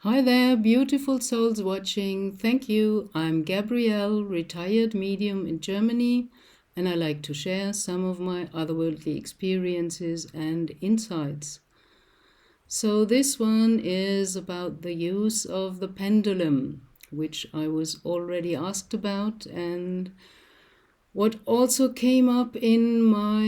Hi there, beautiful souls watching. Thank you. I'm Gabrielle, retired medium in Germany, and I like to share some of my otherworldly experiences and insights. So this one is about the use of the pendulum, which I was already asked about, and what also came up in my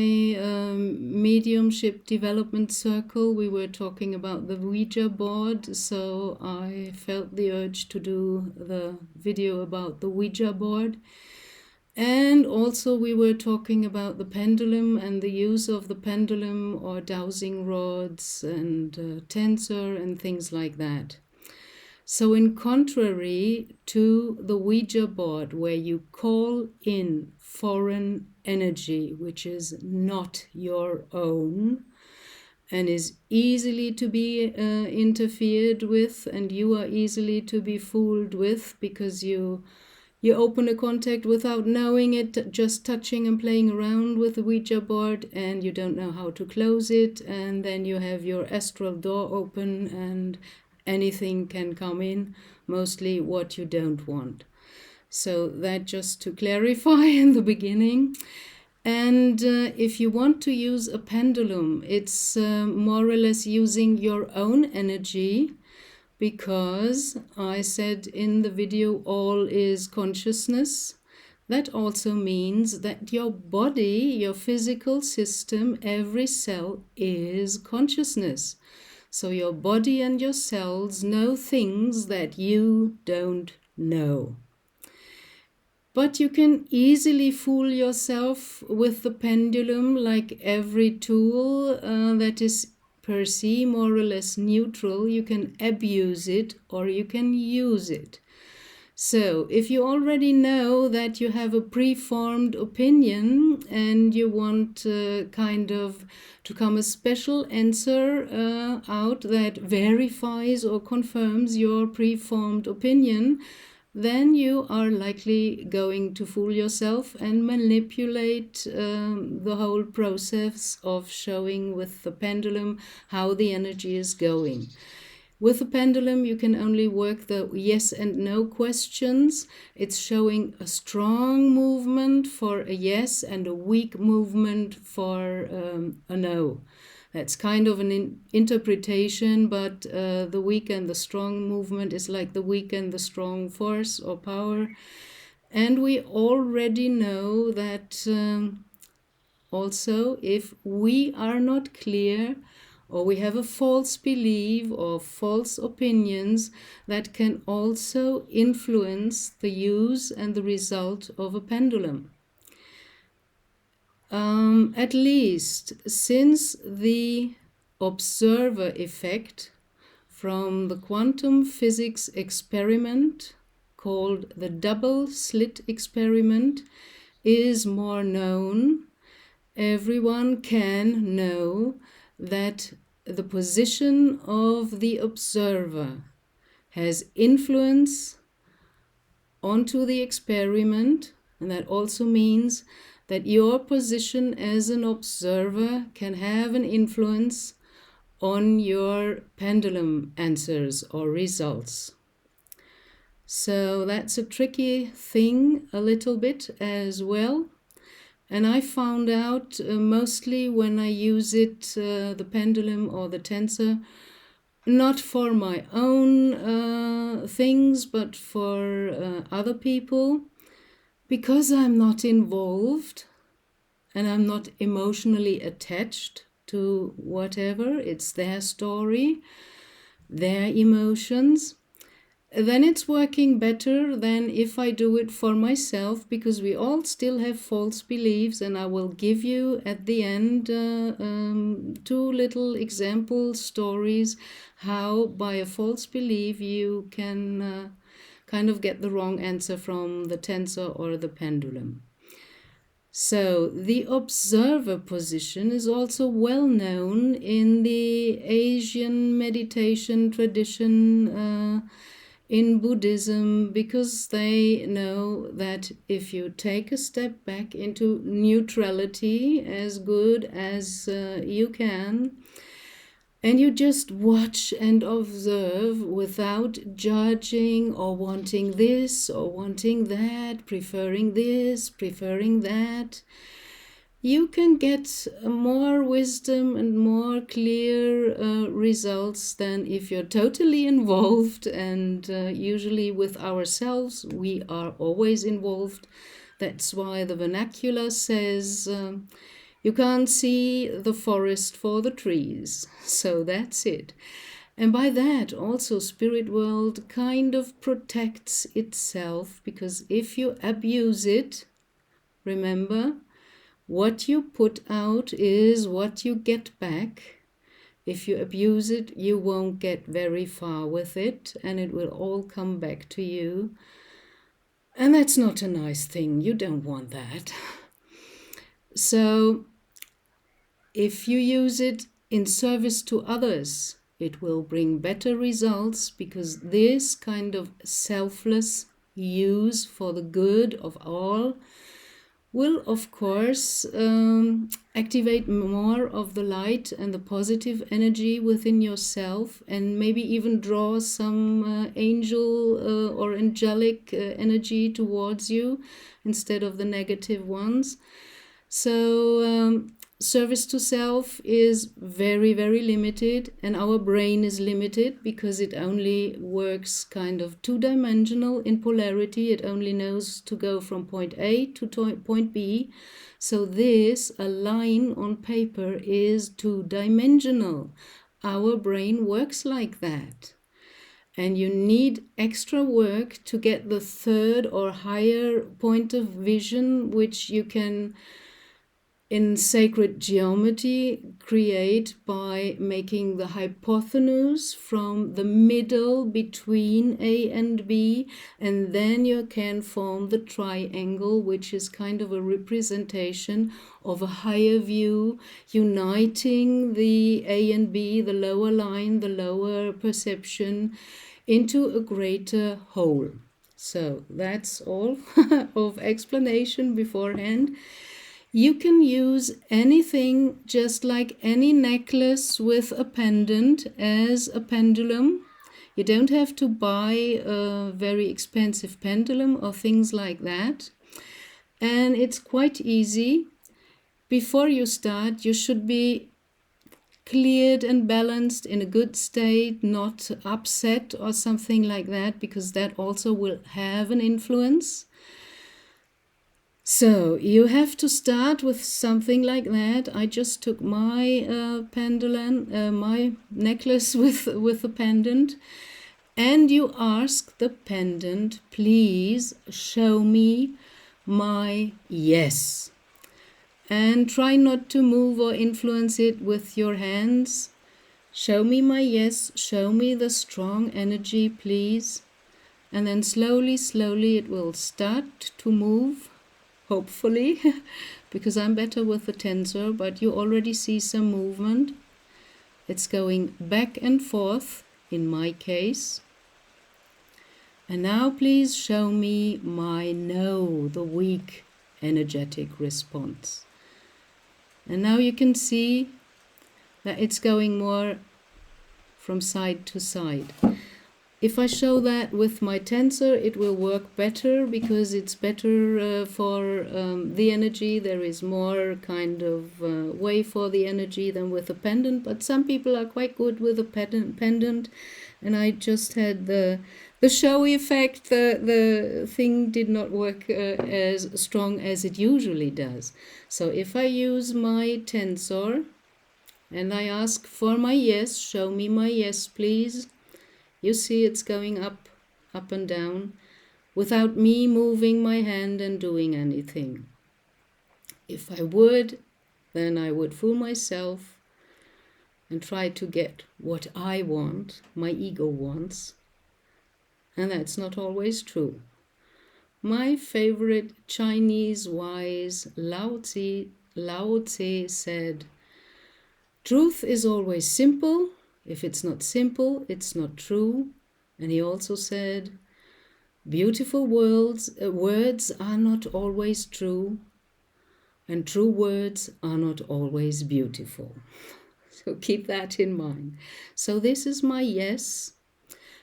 mediumship development circle. We were talking about the Ouija board, so I felt the urge to do the video about the Ouija board. And also we were talking about the pendulum and the use of the pendulum or dowsing rods and tensor and things like that. So in contrary to the Ouija board, where you call in foreign energy, which is not your own and is easily to be interfered with, and you are easily to be fooled with because you open a contact without knowing it, just touching and playing around with the Ouija board, and you don't know how to close it, and then you have your astral door open and anything can come in, mostly what you don't want. So that just to clarify in the beginning. And if you want to use a pendulum, it's more or less using your own energy, because I said in the video, all is consciousness. That also means that your body, your physical system, every cell is consciousness. So your body and your cells know things that you don't know. But you can easily fool yourself with the pendulum, like every tool that is per se more or less neutral. You can abuse it or you can use it. So if you already know that you have a preformed opinion and you want kind of to come a special answer out that verifies or confirms your preformed opinion, then you are likely going to fool yourself and manipulate the whole process of showing with the pendulum how the energy is going. With the pendulum, you can only work the yes and no questions. It's showing a strong movement for a yes and a weak movement for a no. That's kind of an interpretation, but the weak and the strong movement is like the weak and the strong force or power. And we already know that also if we are not clear, or we have a false belief or false opinions, that can also influence the use and the result of a pendulum. At least since the observer effect from the quantum physics experiment called the double slit experiment is more known, everyone can know that the position of the observer has influence onto the experiment, and that also means that your position as an observer can have an influence on your pendulum answers or results. So that's a tricky thing a little bit as well. And I found out mostly when I use it, the pendulum or the tensor, not for my own things, but for other people, because I'm not involved and I'm not emotionally attached to whatever. It's their story, their emotions. Then it's working better than if I do it for myself, because we all still have false beliefs, and I will give you at the end 2 little example stories how by a false belief you can kind of get the wrong answer from the tensor or the pendulum. So the observer position is also well known in the Asian meditation tradition, in Buddhism, because they know that if you take a step back into neutrality as good as you can, And you just watch and observe without judging or wanting this or wanting that, preferring this, preferring that. You can get more wisdom and more clear results than if you're totally involved. And usually with ourselves, we are always involved. That's why the vernacular says, you can't see the forest for the trees. So that's it. And by that, also, spirit world kind of protects itself, because if you abuse it, remember, what you put out is what you get back. If you abuse it, you won't get very far with it, and it will all come back to you. And that's not a nice thing. You don't want that. So if you use it in service to others, it will bring better results, because this kind of selfless use for the good of all will, of course, activate more of the light and the positive energy within yourself, and maybe even draw some angel or angelic energy towards you instead of the negative ones. So service to self is very, very limited, and our brain is limited because it only works kind of two-dimensional in polarity. It only knows to go from point A to point B. So this, a line on paper, is two-dimensional. Our brain works like that. And you need extra work to get the third or higher point of vision, which you can, in sacred geometry, create by making the hypotenuse from the middle between A and B, and then you can form the triangle, which is kind of a representation of a higher view, uniting the A and B, the lower line, the lower perception, into a greater whole. So that's all of explanation beforehand. You can use anything, just like any necklace with a pendant, as a pendulum. You don't have to buy a very expensive pendulum or things like that. And it's quite easy. Before you start, you should be cleared and balanced, in a good state, not upset or something like that, because that also will have an influence. So you have to start with something like that. I just took my pendulum, my necklace with a pendant, and you ask the pendant, please show me my yes. And try not to move or influence it with your hands. Show me my yes, show me the strong energy, please. And then slowly, slowly it will start to move. Hopefully, because I'm better with the tensor, but you already see some movement. It's going back and forth in my case. And now please show me my no, the weak energetic response. And now you can see that it's going more from side to side. If I show that with my tensor, it will work better, because it's better for the energy. There is more kind of way for the energy than with a pendant. But some people are quite good with a pendant. And I just had the show effect. The thing did not work as strong as it usually does. So if I use my tensor and I ask for my yes, show me my yes, please. You see it's going up and down, without me moving my hand and doing anything. If I would, then I would fool myself and try to get what I want, my ego wants. And that's not always true. My favorite Chinese wise Lao Tse said, truth is always simple. If it's not simple, it's not true. And he also said, beautiful words are not always true, and true words are not always beautiful. So keep that in mind. So this is my yes.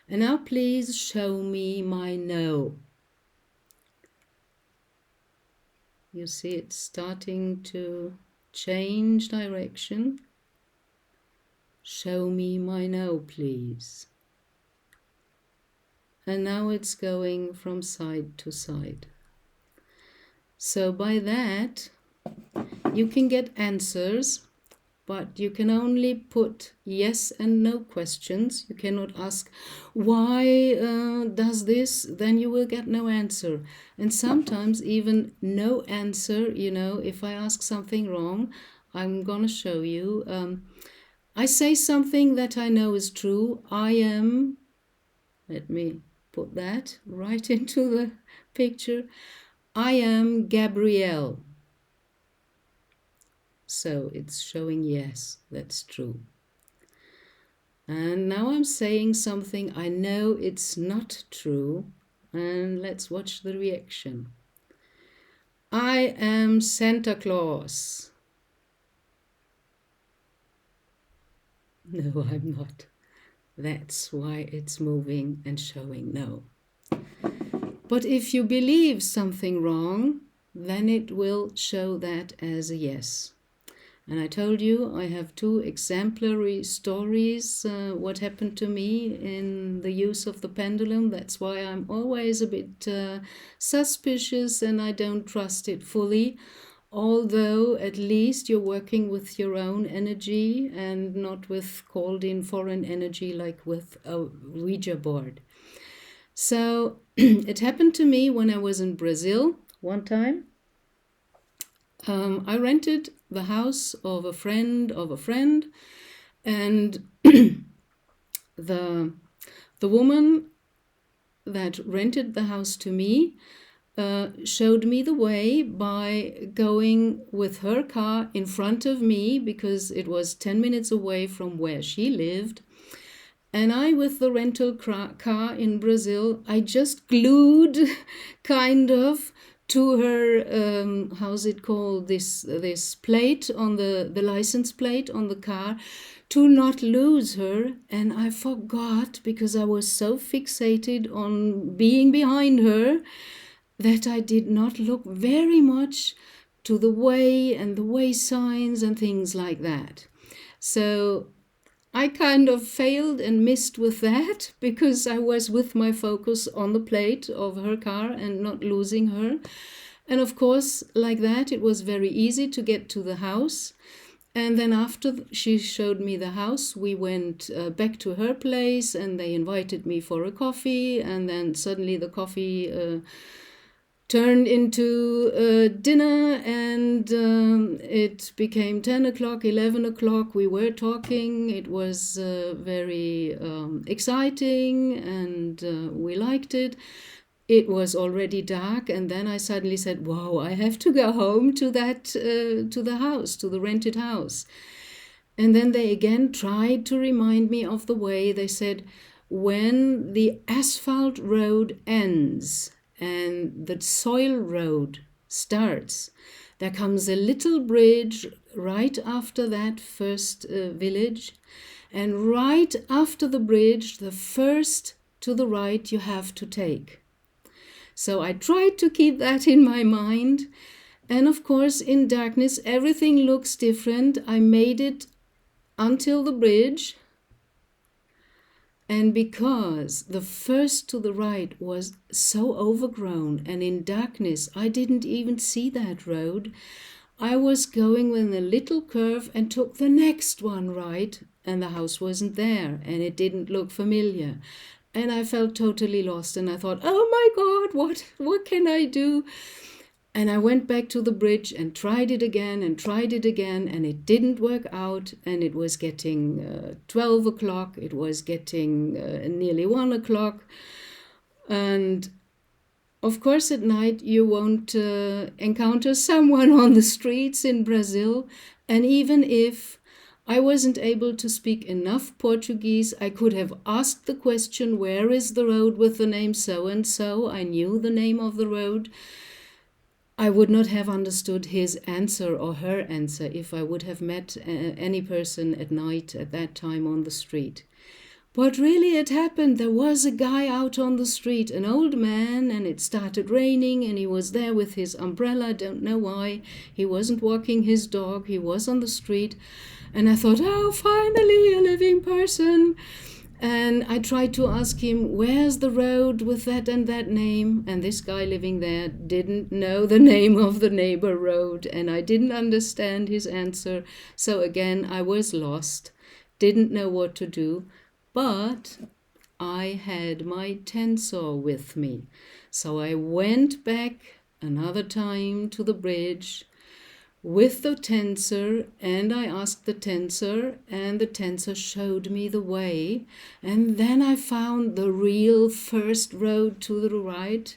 And now please show me my no. You see it's starting to change direction. Show me my no, please. And now it's going from side to side. So by that, you can get answers, but you can only put yes and no questions. You cannot ask, why does this? Then you will get no answer. And sometimes even no answer, you know, if I ask something wrong, I'm going to show you. I say something that I know is true. I am, let me put that right into the picture. I am Gabrielle. So it's showing yes, that's true. And now I'm saying something I know it's not true. And let's watch the reaction. I am Santa Claus. No, I'm not. That's why it's moving and showing no. But if you believe something wrong, then it will show that as a yes. And I told you I have 2 exemplary stories, what happened to me in the use of the pendulum. That's why I'm always a bit suspicious and I don't trust it fully. Although at least you're working with your own energy and not with called in foreign energy like with a Ouija board. So it happened to me when I was in Brazil one time. I rented the house of a friend, and the woman that rented the house to me showed me the way by going with her car in front of me, because it was 10 minutes away from where she lived. And I, with the rental car in Brazil, I just glued kind of to her, how's it called, this plate on the license plate on the car, to not lose her. And I forgot, because I was so fixated on being behind her, that I did not look very much to the way and the way signs and things like that. So I kind of failed and missed with that, because I was with my focus on the plate of her car and not losing her. And of course, like that, it was very easy to get to the house. And then after she showed me the house, we went back to her place and they invited me for a coffee. And then suddenly the coffee turned into dinner, and it became 10 o'clock, 11 o'clock. We were talking. It was very exciting, and we liked it. It was already dark, and then I suddenly said, wow, I have to go home to that, to the house, to the rented house. And then they again tried to remind me of the way. They said, when the asphalt road ends and the soil road starts, there comes a little bridge right after that first village. And right after the bridge, the first to the right you have to take. So I tried to keep that in my mind. And of course, in darkness, everything looks different. I made it until the bridge. And because the first to the right was so overgrown and in darkness, I didn't even see that road. I was going with a little curve and took the next one right, and the house wasn't there and it didn't look familiar. And I felt totally lost, and I thought, oh my God, what can I do? And I went back to the bridge and tried it again, and it didn't work out. And it was getting 12 o'clock. It was getting nearly 1 o'clock. And of course, at night, you won't encounter someone on the streets in Brazil. And even if I wasn't able to speak enough Portuguese, I could have asked the question, where is the road with the name so-and-so? I knew the name of the road. I would not have understood his answer or her answer if I would have met any person at night at that time on the street. But really it happened. There was a guy out on the street, an old man, and it started raining, and he was there with his umbrella. Don't know why. He wasn't walking his dog. He was on the street. And I thought, oh, finally a living person. And I tried to ask him, where's the road with that and that name? And this guy living there didn't know the name of the neighbor road, and I didn't understand his answer. So again, I was lost, didn't know what to do. But I had my tensor with me. So I went back another time to the bridge with the tensor, and I asked the tensor, and the tensor showed me the way. And then I found the real first road to the right.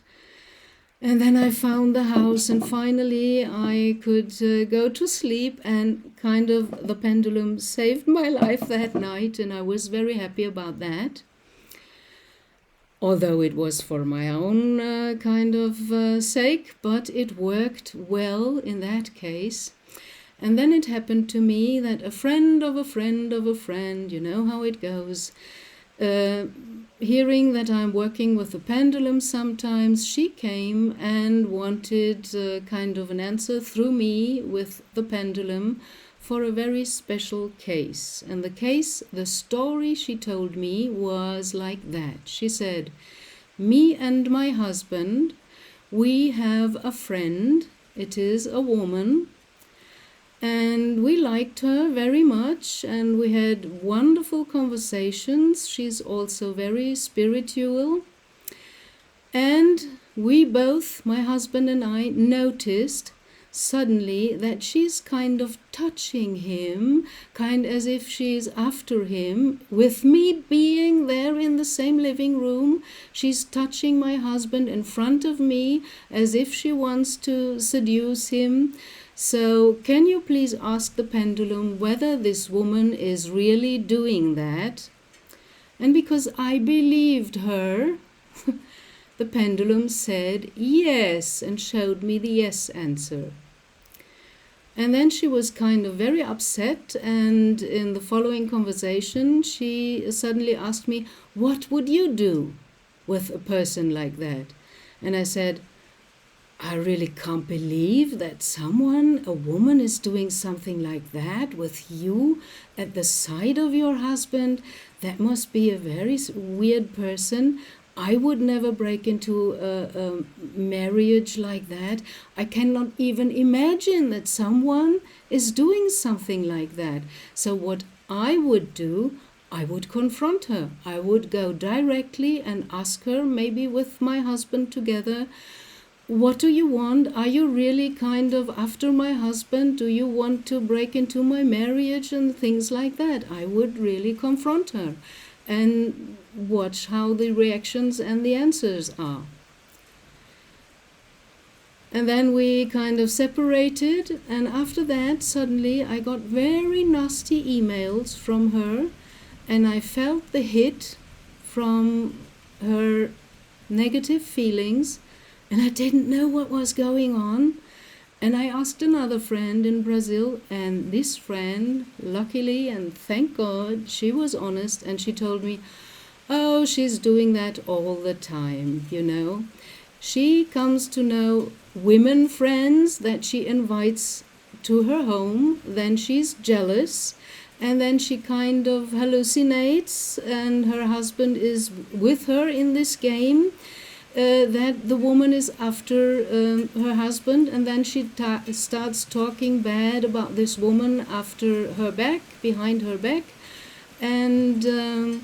And then I found the house, and finally I could go to sleep, and kind of the pendulum saved my life that night, and I was very happy about that. Although it was for my own kind of sake, but it worked well in that case. And then it happened to me that a friend of a friend of a friend, you know how it goes, hearing that I'm working with the pendulum sometimes, she came and wanted kind of an answer through me with the pendulum for a very special case. And the story she told me was like that. She said, me and my husband, we have a friend, it is a woman, and we liked her very much, and we had wonderful conversations. She's also very spiritual. And we both, my husband and I, noticed suddenly that she's kind of touching him, kind as if she's after him. With me being there in the same living room, she's touching my husband in front of me as if she wants to seduce him. So can you please ask the pendulum whether this woman is really doing that? And because I believed her, the pendulum said yes and showed me the yes answer. And then she was kind of very upset, and in the following conversation she suddenly asked me, what would you do with a person like that? And I said, I really can't believe that a woman is doing something like that with you at the side of your husband. That must be a very weird person. I would never break into a marriage like that. I cannot even imagine that someone is doing something like that. So what I would do, I would confront her. I would go directly and ask her, maybe with my husband together, what do you want? Are you really kind of after my husband? Do you want to break into my marriage and things like that? I would really confront her and watch how the reactions and the answers are. And then we kind of separated, and after that suddenly I got very nasty emails from her, and I felt the hit from her negative feelings, and I didn't know what was going on. And I asked another friend in Brazil, and this friend, luckily and thank God, she was honest, and she told me, oh, she's doing that all the time, you know. She comes to know women friends that she invites to her home, then she's jealous, and then she kind of hallucinates, and her husband is with her in this game. That the woman is after her husband, and then she starts talking bad about this woman after her back, behind her back, and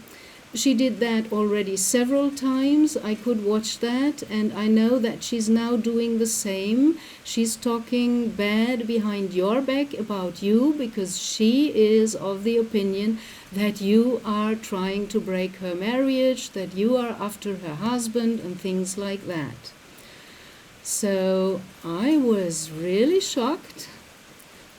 she did that already several times. I could watch that, and I know that she's now doing the same. She's talking bad behind your back about you because she is of the opinion that you are trying to break her marriage, that you are after her husband, and things like that. So I was really shocked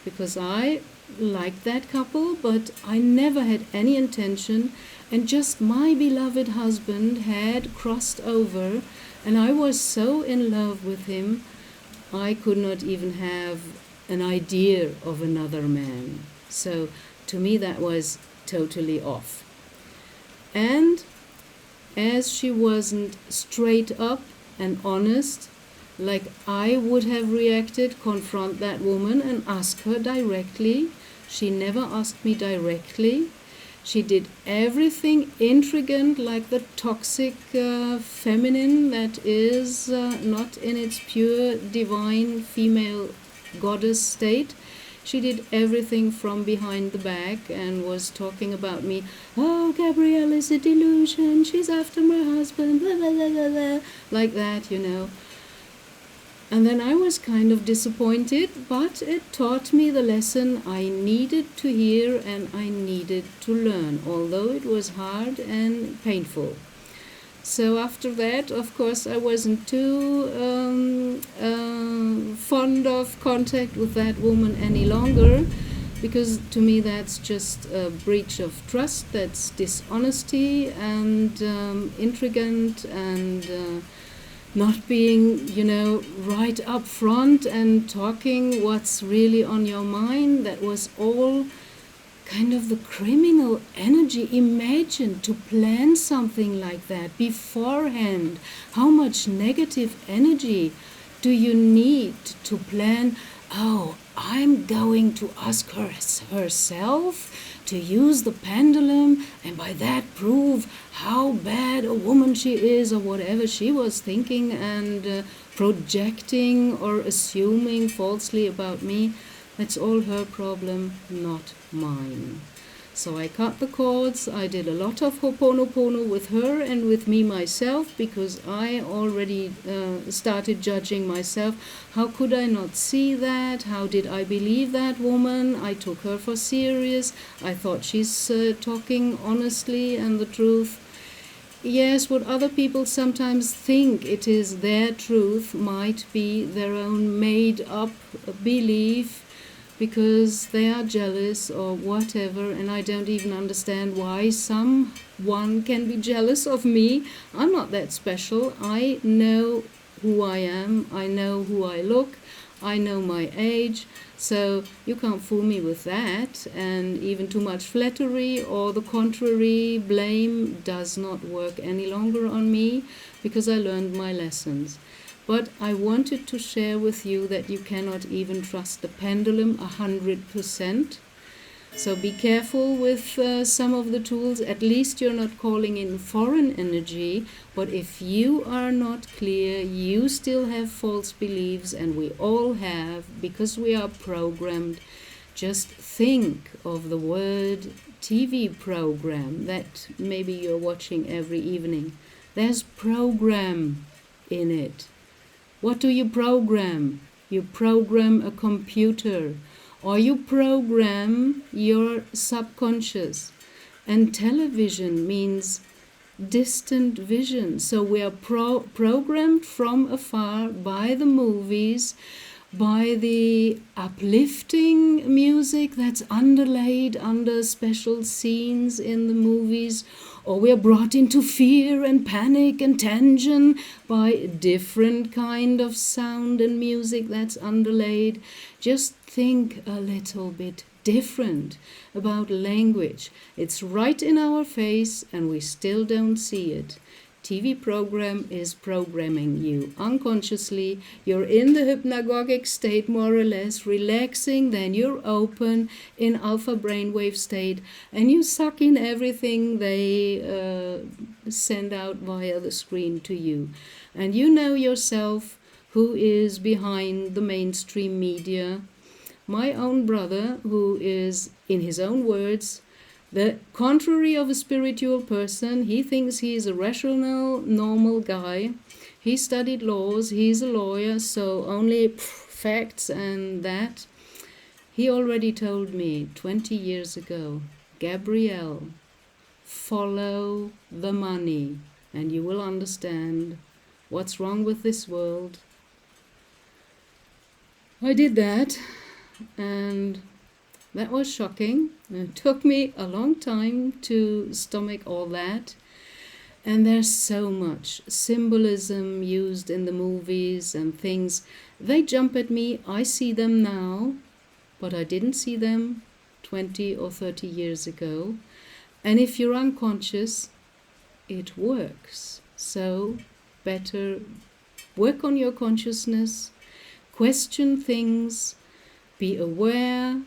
because I liked that couple, but I never had any intention, and just my beloved husband had crossed over, and I was so in love with him. I could not even have an idea of another man. So to me that was totally off. And as she wasn't straight up and honest, like I would have reacted, confront that woman and ask her directly. She never asked me directly. She did everything intriguant, like the toxic feminine that is not in its pure divine female goddess state. She did everything from behind the back and was talking about me. Oh, Gabrielle is a delusion. She's after my husband. Blah, blah, blah, blah, blah. Like that, you know. And then I was kind of disappointed, but it taught me the lesson I needed to hear and I needed to learn, although it was hard and painful. So after that, of course, I wasn't too fond of contact with that woman any longer, because to me that's just a breach of trust, that's dishonesty and intriguant and not being, you know, right up front and talking what's really on your mind. That was all kind of the criminal energy. Imagine to plan something like that beforehand. How much negative energy do you need to plan? Oh, I'm going to ask her herself to use the pendulum and by that prove how bad a woman she is, or whatever she was thinking and projecting or assuming falsely about me. That's all her problem, not mine. So I cut the cords. I did a lot of Ho'oponopono with her and with me myself, because I already started judging myself. How could I not see that? How did I believe that woman? I took her for serious. I thought she's talking honestly and the truth. Yes, what other people sometimes think it is their truth might be their own made-up belief, because they are jealous or whatever, and I don't even understand why someone can be jealous of me. I'm not that special. I know who I am. I know who I look. I know my age. So you can't fool me with that. And even too much flattery or the contrary, blame, does not work any longer on me, because I learned my lessons. But I wanted to share with you that you cannot even trust the pendulum 100%. So be careful with some of the tools. At least you're not calling in foreign energy. But if you are not clear, you still have false beliefs, and we all have, because we are programmed. Just think of the word TV program that maybe you're watching every evening. There's program in it. What do you program? You program a computer, or you program your subconscious. And television means distant vision. So we are programmed from afar by the movies, by the uplifting music that's underlaid under special scenes in the movies, or we are brought into fear and panic and tension by different kind of sound and music that's underlaid. Just think a little bit different about language. It's right in our face and we still don't see it. TV program is programming you unconsciously. You're in the hypnagogic state, more or less, relaxing, then you're open in alpha brainwave state, and you suck in everything they send out via the screen to you. And you know yourself who is behind the mainstream media. My own brother, who is, in his own words, the contrary of a spiritual person. He thinks he's a rational, normal guy. He studied laws. He's a lawyer, so only facts and that. He already told me 20 years ago, Gabrielle, follow the money and you will understand what's wrong with this world. I did that, and that was shocking. It took me a long time to stomach all that. And there's so much symbolism used in the movies and things. They jump at me. I see them now, but I didn't see them 20 or 30 years ago. And if you're unconscious, it works. So better work on your consciousness, question things, be aware,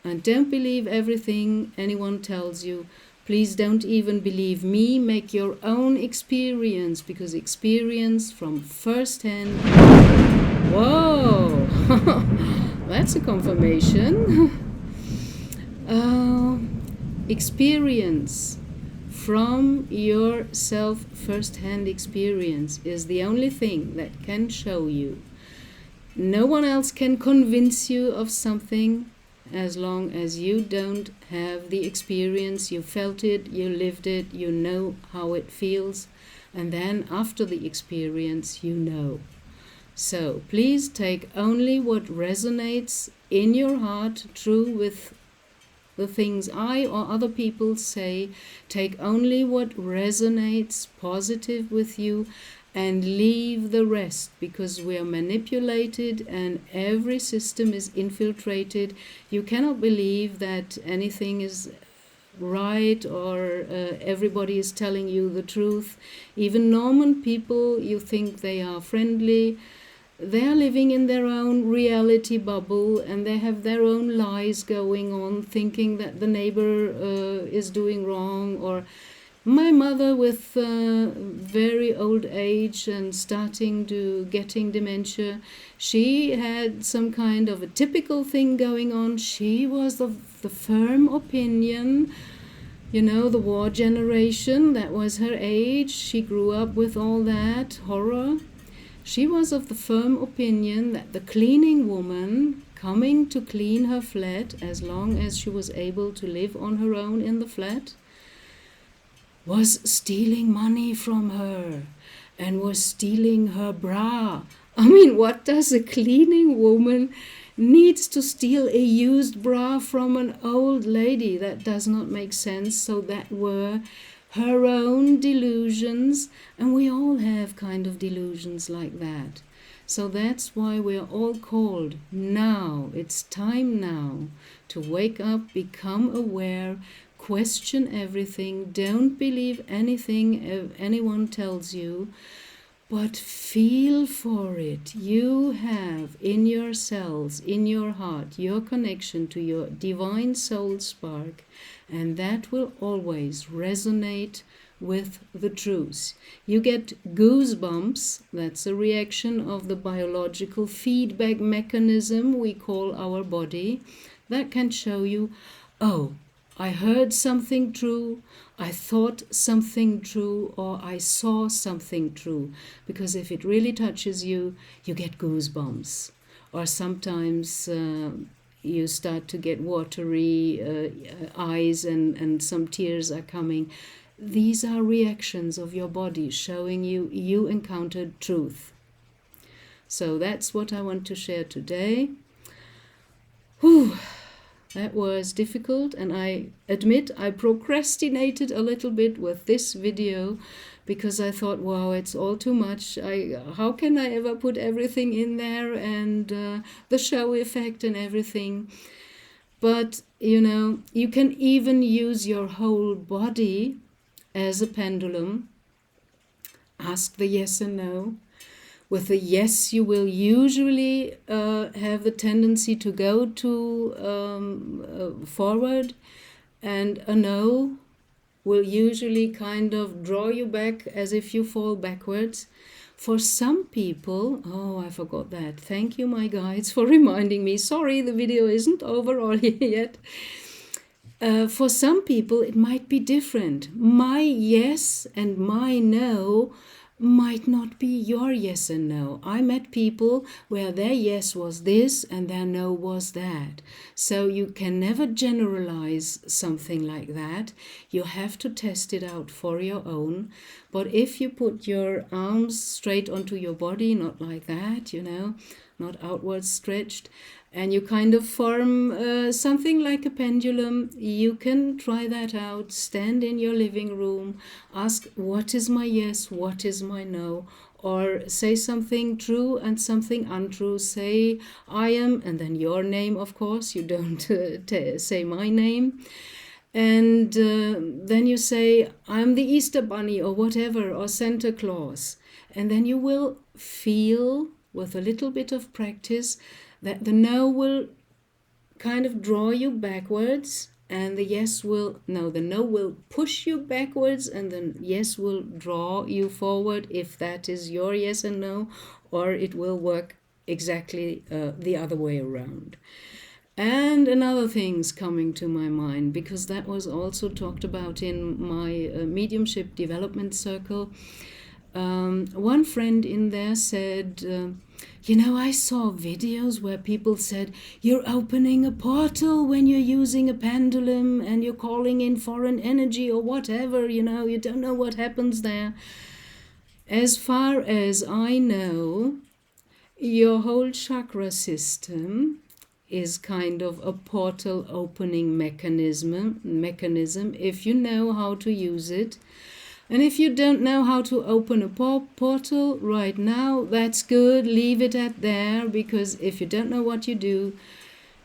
and don't believe everything anyone tells you. Please don't even believe me. Make your own experience, because experience from first hand. Whoa! That's a confirmation. Experience from your self first-hand experience is the only thing that can show you. No one else can convince you of something as long as you don't have the experience. You felt it, you lived it, you know how it feels, and then after the experience you know. So please take only what resonates in your heart, true with the things I or other people say. Take only what resonates positive with you and leave the rest, because we are manipulated and every system is infiltrated. You cannot believe that anything is right or everybody is telling you the truth. Even normal people, you think they are friendly. They are living in their own reality bubble and they have their own lies going on, thinking that the neighbor is doing wrong. Or my mother with very old age and starting to getting dementia, she had some kind of a typical thing going on. She was of the firm opinion, you know, the war generation, that was her age. She grew up with all that horror. She was of the firm opinion that the cleaning woman coming to clean her flat, as long as she was able to live on her own in the flat, was stealing money from her and was stealing her bra. I mean, what does a cleaning woman needs to steal a used bra from an old lady? That does not make sense. So that were her own delusions, and we all have kind of delusions like that. So that's why we're all called now. It's time now to wake up, become aware, question everything. Don't believe anything anyone tells you, but feel for it. You have in your cells, in your heart, your connection to your divine soul spark, and that will always resonate with the truth. You get goosebumps. That's a reaction of the biological feedback mechanism we call our body. That can show you, oh, I heard something true, I thought something true, or I saw something true. Because if it really touches you, you get goosebumps. Or sometimes you start to get watery eyes and some tears are coming. These are reactions of your body showing you encountered truth. So that's what I want to share today. Whew. That was difficult, and I admit I procrastinated a little bit with this video because I thought, wow, it's all too much. How can I ever put everything in there, and the show effect and everything? But, you know, you can even use your whole body as a pendulum. Ask the yes and no. With a yes, you will usually have the tendency to go to forward, and a no will usually kind of draw you back as if you fall backwards. For some people, oh, I forgot that. Thank you, my guides, for reminding me. Sorry, the video isn't over all yet. For some people, it might be different. My yes and my no might not be your yes and no. I met people where their yes was this and their no was that. So you can never generalize something like that. You have to test it out for your own. But if you put your arms straight onto your body, not like that, not outwards stretched, and you kind of form something like a pendulum, you can try that out. Stand in your living room, ask, what is my yes, what is my no? Or say something true and something untrue. Say, I am, and then your name, of course. You don't say my name. And then you say, I'm the Easter Bunny or whatever, or Santa Claus. And then you will feel, with a little bit of practice, that the no will kind of draw you backwards, and the no will push you backwards, and the yes will draw you forward, if that is your yes and no, or it will work exactly the other way around. And another thing's coming to my mind, because that was also talked about in my mediumship development circle. One friend in there said, I saw videos where people said, you're opening a portal when you're using a pendulum and you're calling in foreign energy or whatever, you don't know what happens there. As far as I know, your whole chakra system is kind of a portal opening mechanism if you know how to use it. And if you don't know how to open a portal right now, that's good. Leave it at there, because if you don't know what you do,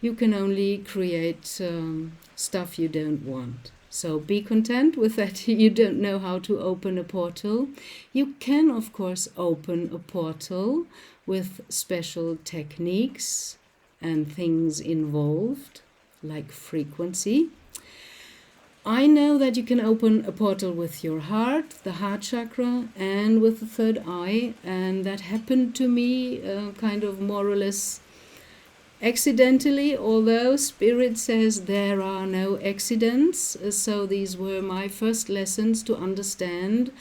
you can only create stuff you don't want. So be content with that. You don't know how to open a portal. You can, of course, open a portal with special techniques and things involved, like frequency. I know that you can open a portal with your heart, the heart chakra, and with the third eye, and that happened to me kind of more or less accidentally, although Spirit says there are no accidents. So these were my first lessons to understand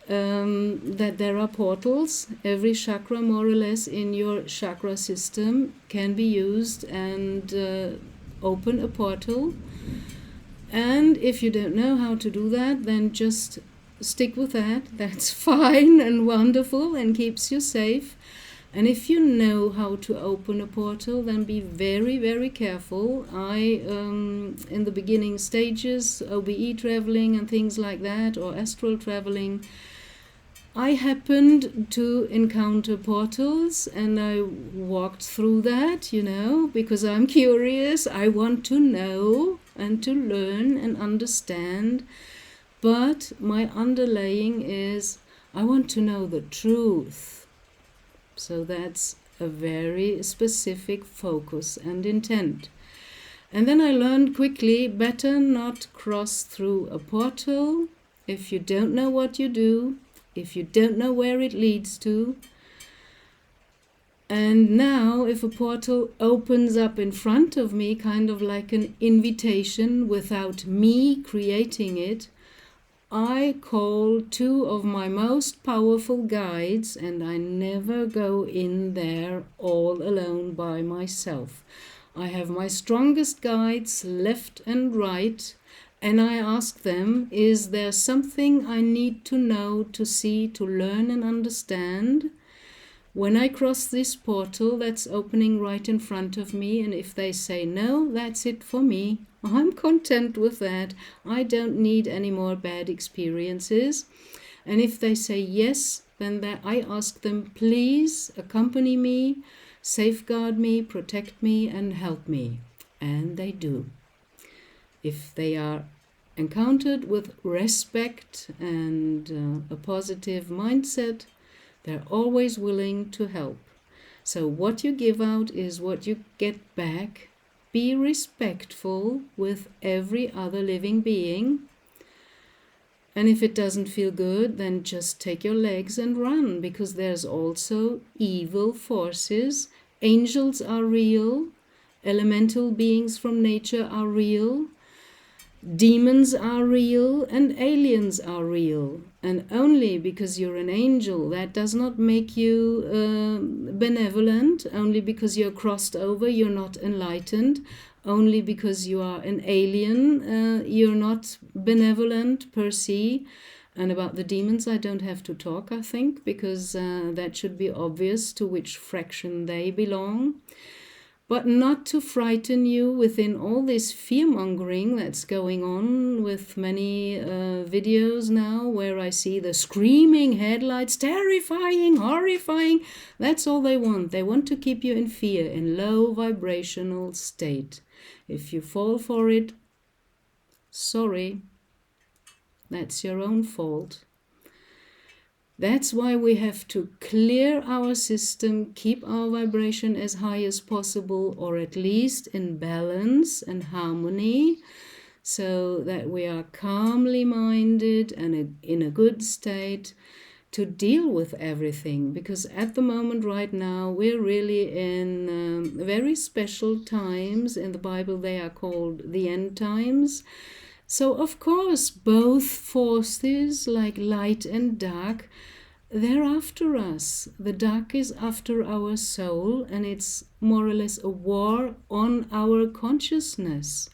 that there are portals. Every chakra, more or less, in your chakra system can be used and open a portal. And if you don't know how to do that, then just stick with that. That's fine and wonderful and keeps you safe. And if you know how to open a portal, then be very, very careful. In the beginning stages, OBE traveling and things like that, or astral traveling, I happened to encounter portals, and I walked through that, because I'm curious. I want to know and to learn and understand. But my underlying is, I want to know the truth. So that's a very specific focus and intent. And then I learned quickly, better not cross through a portal if you don't know what you do, if you don't know where it leads to. And now if a portal opens up in front of me, kind of like an invitation without me creating it, I call two of my most powerful guides, and I never go in there all alone by myself. I have my strongest guides left and right, and I ask them, is there something I need to know, to see, to learn and understand when I cross this portal that's opening right in front of me? And if they say no, that's it for me. I'm content with that. I don't need any more bad experiences. And if they say yes, then I ask them, please accompany me, safeguard me, protect me, and help me. And they do. If they are encountered with respect and a positive mindset, they're always willing to help. So what you give out is what you get back. Be respectful with every other living being. And if it doesn't feel good, then just take your legs and run, because there's also evil forces. Angels are real. Elemental beings from nature are real. Demons are real, and aliens are real. And only because you're an angel, that does not make you benevolent. Only because you're crossed over, you're not enlightened. Only because you are an alien, you're not benevolent per se. And about the demons, I don't have to talk, I think, because that should be obvious to which fraction they belong. But not to frighten you within all this fear-mongering that's going on with many videos now, where I see the screaming headlights, terrifying, horrifying. That's all they want. They want to keep you in fear, in low vibrational state. If you fall for it, sorry, that's your own fault. That's why we have to clear our system, keep our vibration as high as possible, or at least in balance and harmony, so that we are calmly minded and in a good state to deal with everything. Because at the moment right now, we're really in very special times. In the Bible, they are called the end times. So, of course, both forces, like light and dark, they're after us. The dark is after our soul, and it's more or less a war on our consciousness.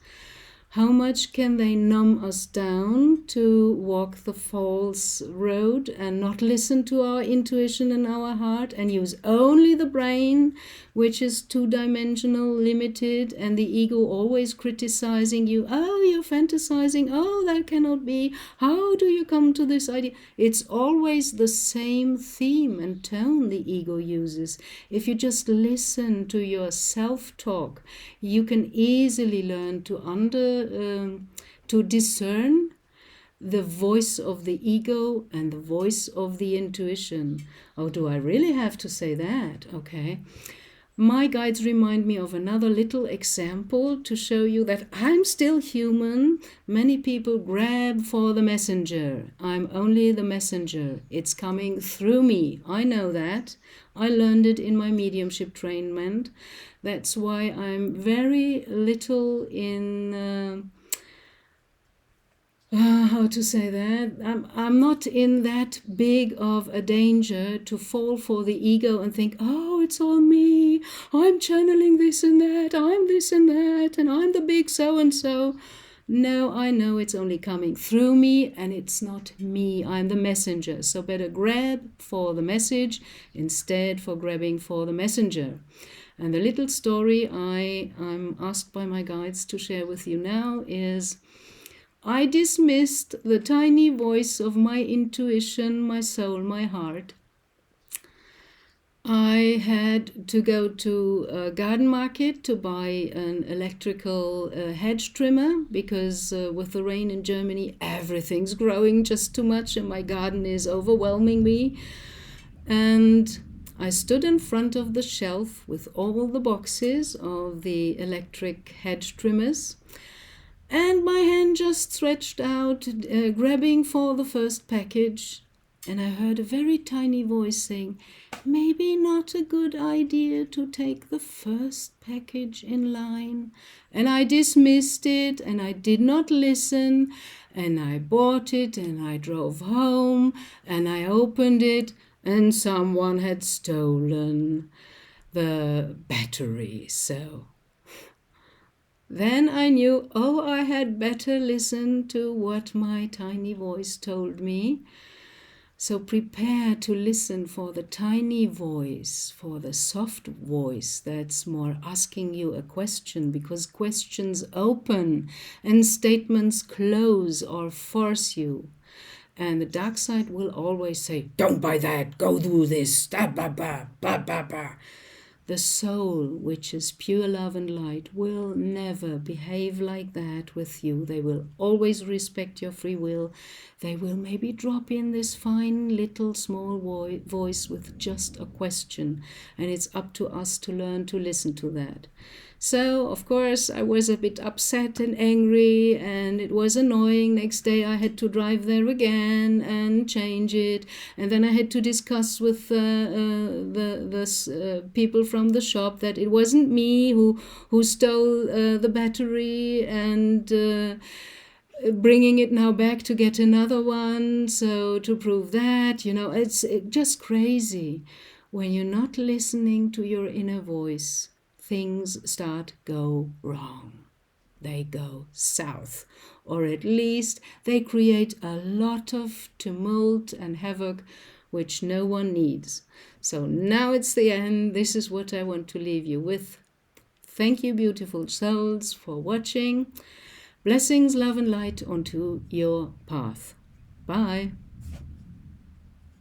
How much can they numb us down to walk the false road and not listen to our intuition and our heart and use only the brain, which is two-dimensional, limited, and the ego always criticizing you. Oh, you're fantasizing. Oh, that cannot be. How do you come to this idea? It's always the same theme and tone the ego uses. If you just listen to your self-talk, you can easily learn to discern the voice of the ego and the voice of the intuition. Oh, do I really have to say that? Okay. My guides remind me of another little example to show you that I'm still human. Many people grab for the messenger. I'm only the messenger. It's coming through me. I know that. I learned it in my mediumship trainment. That's why I'm very little in... how to say that? I'm not in that big of a danger to fall for the ego and think, oh, it's all me. I'm channeling this and that. I'm this and that. And I'm the big so-and-so. No, I know it's only coming through me and it's not me. I'm the messenger. So better grab for the message instead for grabbing for the messenger. And the little story I'm asked by my guides to share with you now is... I dismissed the tiny voice of my intuition, my soul, my heart. I had to go to a garden market to buy an electrical hedge trimmer because with the rain in Germany, everything's growing just too much and my garden is overwhelming me. And I stood in front of the shelf with all the boxes of the electric hedge trimmers. And my hand just stretched out, grabbing for the first package. And I heard a very tiny voice saying, maybe not a good idea to take the first package in line. And I dismissed it and I did not listen. And I bought it and I drove home and I opened it and someone had stolen the battery. So... then I knew, oh, I had better listen to what my tiny voice told me. So prepare to listen for the tiny voice, for the soft voice that's more asking you a question, because questions open and statements close or force you. And the dark side will always say, don't buy that, go do this, blah, blah, blah, blah, blah, blah. The soul, which is pure love and light, will never behave like that with you. They will always respect your free will. They will maybe drop in this fine little small voice with just a question. And it's up to us to learn to listen to that. So, of course, I was a bit upset and angry and it was annoying. Next day I had to drive there again and change it. And then I had to discuss with the people from the shop that it wasn't me who stole the battery and bringing it now back to get another one. So to prove that, it's just crazy. When you're not listening to your inner voice, things go wrong. they go south. Or at least they create a lot of tumult and havoc which no one needs. So now it's the end. This is what I want to leave you with. Thank you, beautiful souls, for watching. Blessings, love, and light onto your path. Bye.